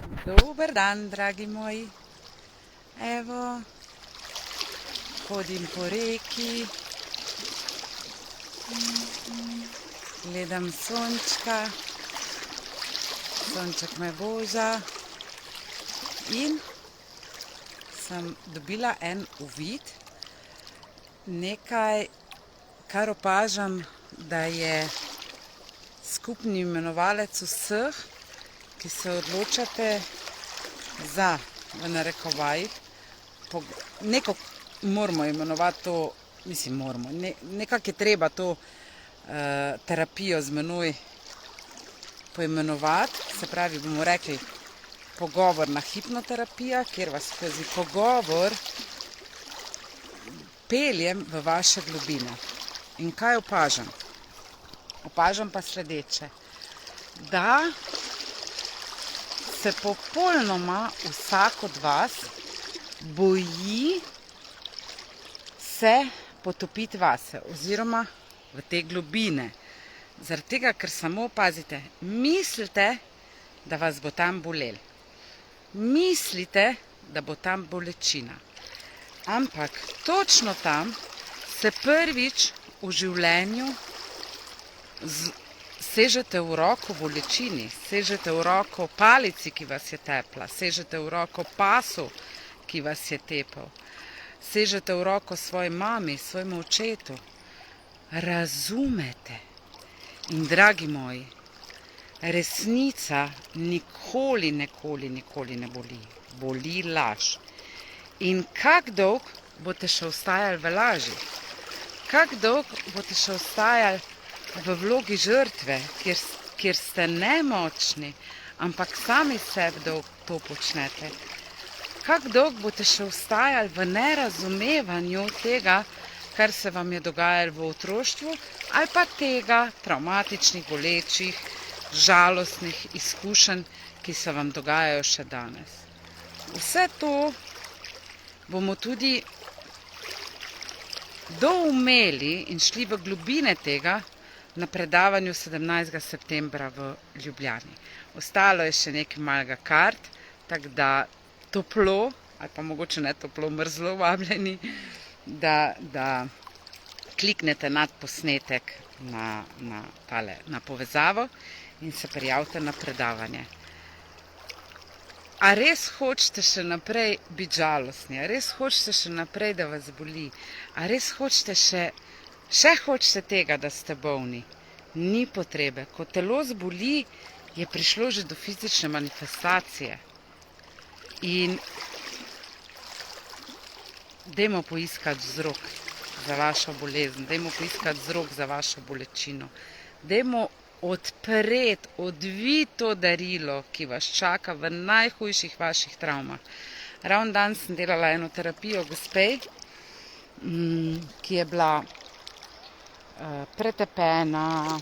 Dober dan, dragi moji. Evo, hodim po reki, gledam sončka, sonček me boža in sem dobila en uvid, nekaj, kar opažam, da je skupni imenovalec vseh, ki se odločate za, v narekovajih, nekako moramo imenovati to, nekako je treba to terapijo z menoj poimenovati, se pravi, bomo rekli pogovorna hipnoterapija, kjer vas skozi pogovor peljem v vaše globine. In kaj opažam? Opažam pa sledeče, da se popolnoma vsak od vas boji se potopiti vase oziroma v te globine. Zaradi tega, ker samo, pazite, mislite, da vas bo tam bolelo. Mislite, da bo tam bolečina. Ampak točno tam se prvič v življenju sežete v roko bolečini, sežete v roko palici, ki vas je tepla, sežete v roko pasu, ki vas je tepel, sežete v roko svoji mami, svojemu očetu. Razumete. In dragi moji, resnica nikoli ne boli. Boli laž. In kak dolg boste še ostajali v laži? Kak dolg boste še ostajali v vlogi žrtve, kjer ste nemočni, ampak sami sebi to počnete? Kak dolg boste še ostajali v nerazumevanju tega, kar se vam je dogajalo v otroštvu, ali pa tega travmatičnih, bolečih, žalostnih izkušenj, ki se vam dogajajo še danes? Vse to bomo tudi doumeli in šli v globine tega na predavanju 17. septembra v Ljubljani. Ostalo je še nekaj malega kart, tako da toplo, ali pa mogoče ne toplo, mrzlo vabljeni, da kliknete nad posnetek na povezavo in se prijavite na predavanje. A res hočete še naprej biti žalostni? A res hočete še naprej, da vas boli? A res hočete še hočete tega, da ste bolni? Ni potrebe. Ko telo zboli, je prišlo že do fizične manifestacije. In dajmo poiskati vzrok za vašo bolezen, dajmo poiskati vzrok za vašo bolečino. Dajmo odpreti, odviti to darilo, ki vas čaka v najhujših vaših travmah. Ravno danes sem delala eno terapijo gospej, ki je bila pretepena,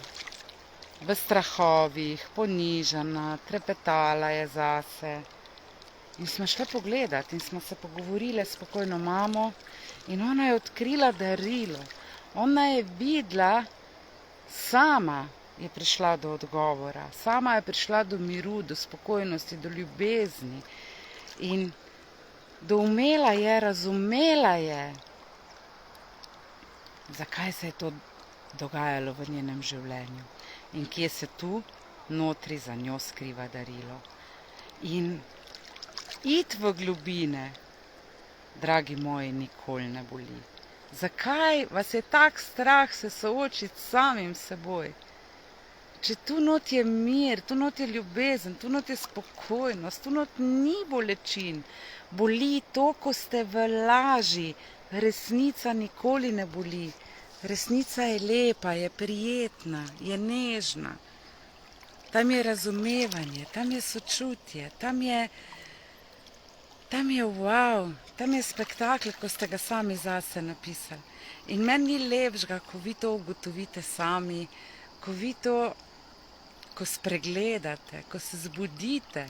v strahovih, ponižana, trepetala je zase. In smo šli pogledati in smo se pogovorile s pokojno mamo in ona je odkrila darilo. Ona je videla, sama je prišla do odgovora, sama je prišla do miru, do spokojnosti, do ljubezni. In doumela je, razumela je, zakaj se je to dogajalo v njenem življenju in kje se tu notri za njo skriva darilo. In iti v globine, dragi moji, nikoli ne boli. Zakaj vas je tak strah se soočiti s samim seboj? Če tu not je mir, tu not je ljubezen, tu not je spokojnost, tu not ni bolečin. Boli to, ko ste v laži. Resnica nikoli ne boli. Resnica je lepa, je prijetna, je nežna. Tam je razumevanje, tam je sočutje, tam je wow, tam je spektakel, ko ste ga sami zase napisali. In meni ni lepšega, ko vi to ugotovite sami, ko vi to, ko spregledate, ko se zbudite.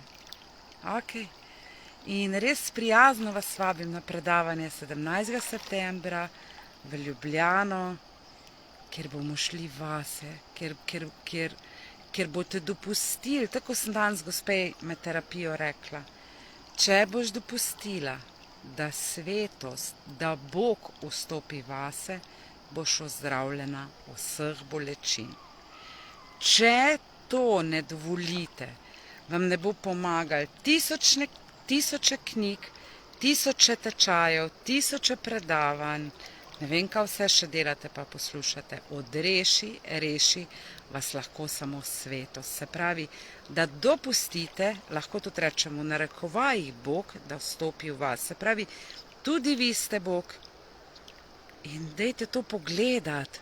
Okay. In res prijazno vas vabim na predavanje 17. septembra v Ljubljano, kjer bomo šli vase, kjer ker boste dopustili, tako sem danes gospej med terapijo rekla, če boš dopustila, da svetost, da Bog vstopi vase, boš ozdravljena vseh bolečin. Če to ne dovolite, vam ne bo pomagal tisoče knjig, tisoče tečajev, tisoče predavanj, ne vem, kaj vse še delate pa poslušate. Reši vas lahko samo svetost. Se pravi, da dopustite, lahko tudi rečemo v narekovajih Bog, da vstopi v vas. Se pravi, tudi vi ste Bog in dajte to pogledati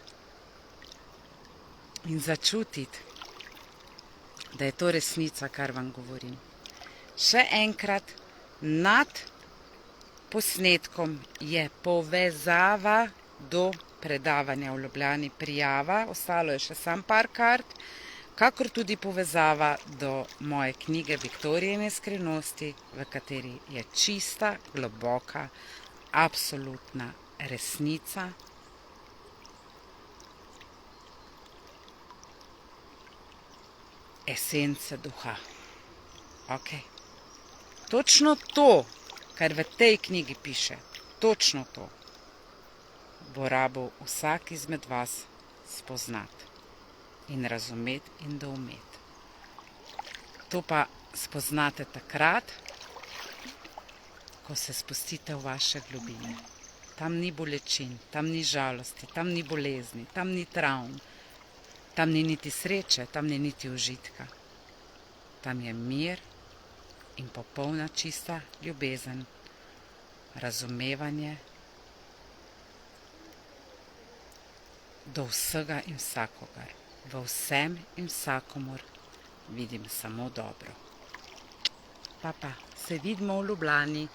in začutiti, da je to resnica, kar vam govorim. Še enkrat, nad posnetkom je povezava do predavanja v Ljubljani, prijava, ostalo je še samo par kart, kakor tudi povezava do moje knjige Viktorijine skrivnosti, v kateri je čista, globoka, absolutna resnica. Esence duha. Ok. Točno to, kar v tej knjigi piše, točno to bo rabil vsak izmed vas spoznati in razumeti in doumeti. To pa spoznate takrat, ko se spustite v vaše globine. Tam ni bolečin, tam ni žalosti, tam ni bolezni, tam ni travm, tam ni niti sreče, tam ni niti užitka. Tam je mir in popolna čista ljubezen, razumevanje do vsega in vsakogar. V vsem in vsakomur vidim samo dobro. Pa, se vidimo v Ljubljani.